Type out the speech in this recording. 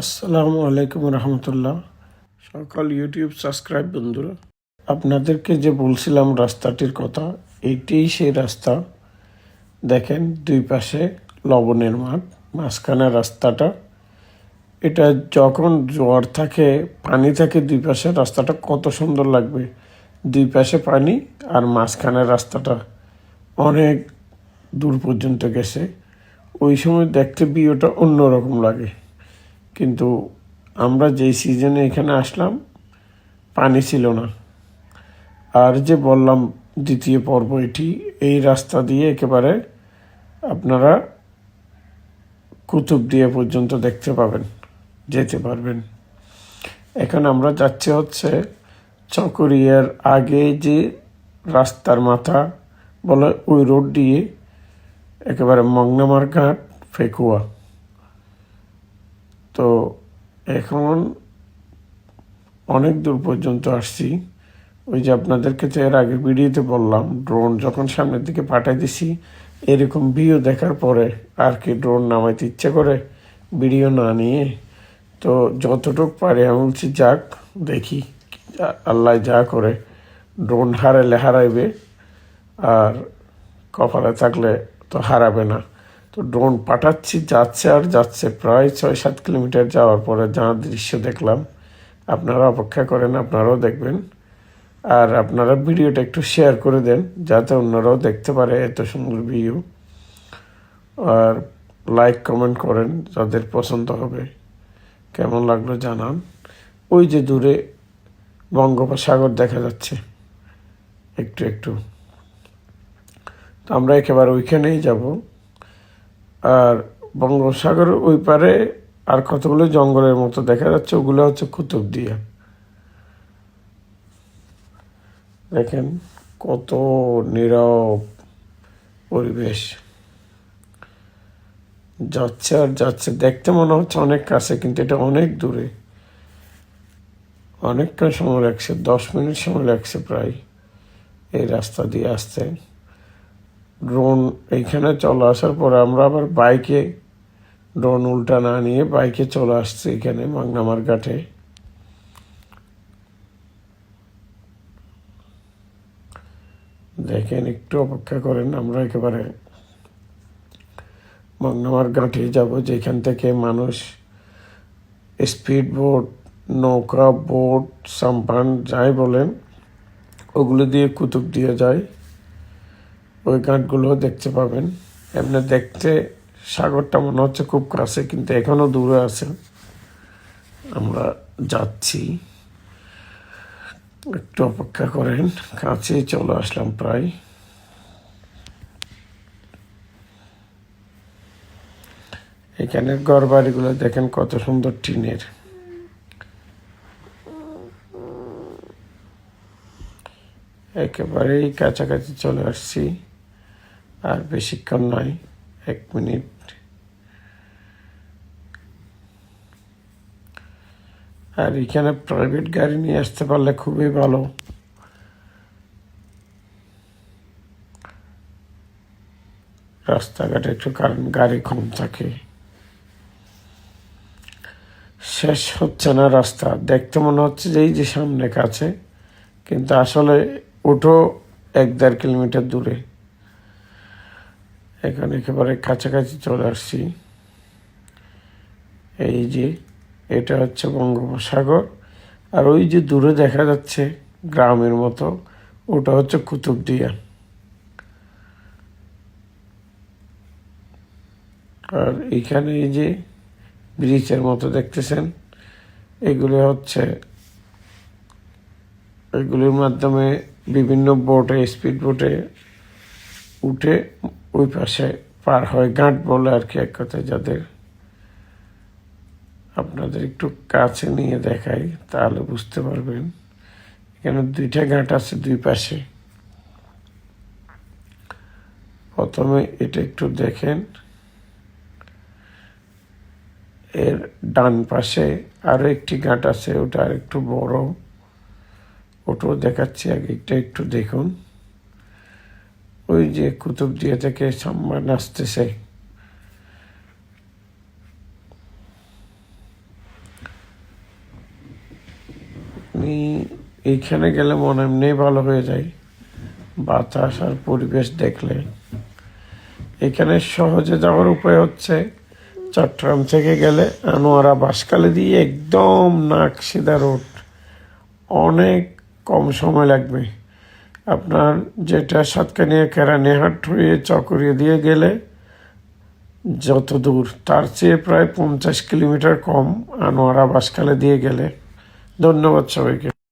আসসালামু আলাইকুম রহমতুল্লাহ। সকল ইউটিউব সাবস্ক্রাইব বন্ধুরা, আপনাদেরকে যে বলছিলাম রাস্তাটির কথা, এইটাই সেই রাস্তা। দেখেন দুই পাশে লবণের মাঠ, মাঝখানে রাস্তাটা। এটা যখন জোয়ার থাকে, পানি থাকে দুই পাশে, রাস্তাটা কত সুন্দর লাগবে। দুই পাশে পানি আর মাঝখানে রাস্তাটা অনেক দূর পর্যন্ত গেছে। ওই সময় দেখতে ভিউটা অন্যরকম লাগে। কিন্তু আমরা যেই সিজনে এখানে আসলাম, পানি ছিল না। আর যে বললাম দ্বিতীয় পর্ব, এটি এই রাস্তা দিয়ে একেবারে আপনারা কুতুবদিয়া পর্যন্ত দেখতে পাবেন, যেতে পারবেন। এখন আমরা যাচ্ছি হচ্ছে চকরিয়ার আগে যে রাস্তার মাথা বলে, ওই রোড দিয়ে একেবারে মংনামার ঘাট, ফেকুয়া। তো এখন অনেক দূর পর্যন্ত আসছি। ওই যে আপনাদেরকে তো এর আগের ভিডিওতে বললাম, ড্রোন যখন সামনের দিকে পাঠাই দিছি, এরকম ভিউ দেখার পরে আর কি ড্রোন নামাইতে ইচ্ছে করে ভিডিও না নিয়ে। তো যতটুক পারে আমি বলছি যাক, দেখি আল্লাহ যা করে। ড্রোন হারাইলে হারাইবে, আর কপালে থাকলে তো হারাবে না। তো ড্রোন পাঠাচ্ছি, যাচ্ছে আর যাচ্ছে। প্রায় 6-7 কিলোমিটার যাওয়ার পরে যা দৃশ্য দেখলাম, আপনারা অপেক্ষা করেন, আপনারাও দেখবেন। আর আপনারা ভিডিওটা একটু শেয়ার করে দেন, যাতে অন্যরাও দেখতে পারে এত সুন্দর ভিউ। আর লাইক কমেন্ট করেন, যাদের পছন্দ হবে। কেমন লাগলো জানান। ওই যে দূরে বঙ্গোপসাগর দেখা যাচ্ছে একটু একটু। তো আমরা একেবারে ওইখানেই যাব। আর বঙ্গোপসাগরের ওই পারে আর কতগুলো জঙ্গলের মতো দেখা যাচ্ছে, ওগুলো হচ্ছে কুতুবদিয়া। দেখেন কত নীরব পরিবেশ। যাচ্ছে আর যাচ্ছে, দেখতে মনে হচ্ছে অনেক কাছে, কিন্তু এটা অনেক দূরে। অনেকটা সময় লাগছে, 10 মিনিট সময় লাগছে প্রায় এই রাস্তা দিয়ে আসতে। ড্রোন এইখানে চলে আসার পরে আমরা আবার বাইকে, ড্রোন উল্টা না নিয়ে বাইকে চলে আসছে এখানে মাংনামার ঘাটে। দেখেন একটু অপেক্ষা করেন, আমরা একেবারে মাংনামার ঘাটে যাব, যেখান থেকে মানুষ স্পিড বোট, নৌকা, বোট, সাম্পান যাই বলেন, ওগুলো দিয়ে কুতুবদিয়া যায়। ওই ঘাটগুলো দেখতে পাবেন। এমনি দেখতে সাগরটা মনে হচ্ছে খুব কাছে, কিন্তু এখনো দূরে আছে। আমরা যাচ্ছি, একটু অপেক্ষা করেন, কাছেই চলে আসলাম প্রায়। এখানের ঘর বাড়িগুলো দেখেন কত সুন্দর, টিনের। একেবারেই কাছাকাছি চলে আসছি, আর বেশিক্ষণ নয়, 1 মিনিট। আর এখানে প্রাইভেট গাড়ি নিয়ে আসতে পারলে খুবই ভালো। রাস্তাঘাটে একটু, কারণ গাড়ি কম থাকে। শেষ হচ্ছে না রাস্তা, দেখতে মনে হচ্ছে যে এই যে সামনে কাছে, কিন্তু আসলে ওঠো 1-1.5 কিলোমিটার দূরে। এখানে একেবারে কাছাকাছি চলে আসছি। এই যে এটা হচ্ছে বঙ্গোপসাগর, আর ওই যে দূরে দেখা যাচ্ছে গ্রামের মতো, ওটা হচ্ছে কুতুবদিয়া। আর এইখানে এই যে ব্রিজের মতো দেখতেছেন, এগুলির মাধ্যমে বিভিন্ন বোটে, স্পিড বোটে উঠে ওই পাশে পার হয়। ঘাট বলে আর কি, এক কথায়। যাদের আপনাদের একটু কাছে নিয়ে দেখাই, তাহলে বুঝতে পারবেন। এখানে 2টা ঘাট আছে দুই পাশে। প্রথমে এটা একটু দেখেন, এর ডান পাশে আরো একটি ঘাট আছে, ওটা আর একটু বড়, ওটাও দেখাচ্ছি। আগে এটা একটু দেখুন। ওই যে কুতুবদিয়া থেকে সাম্মান আসতেছে, আমি এইখানে গেলে মন এমনি ভালো হয়ে যায় বাতাস আর পরিবেশ দেখলে। এখানে সহজে যাওয়ার উপায় হচ্ছে চট্টগ্রাম থেকে গেলে আনোয়ারা বাসখালী দিয়ে একদম নাকসিধা রোড, অনেক কম সময় লাগবে। আপনার যেটা সাতকানিয়া কেরানীহাট হয়ে চকরিয়া দিয়ে গেলে যত দূর, তার চেয়ে প্রায় 50 কিলোমিটার কম আনোয়ারা বাসখালী দিয়ে গেলে। ধন্যবাদ সবাইকে।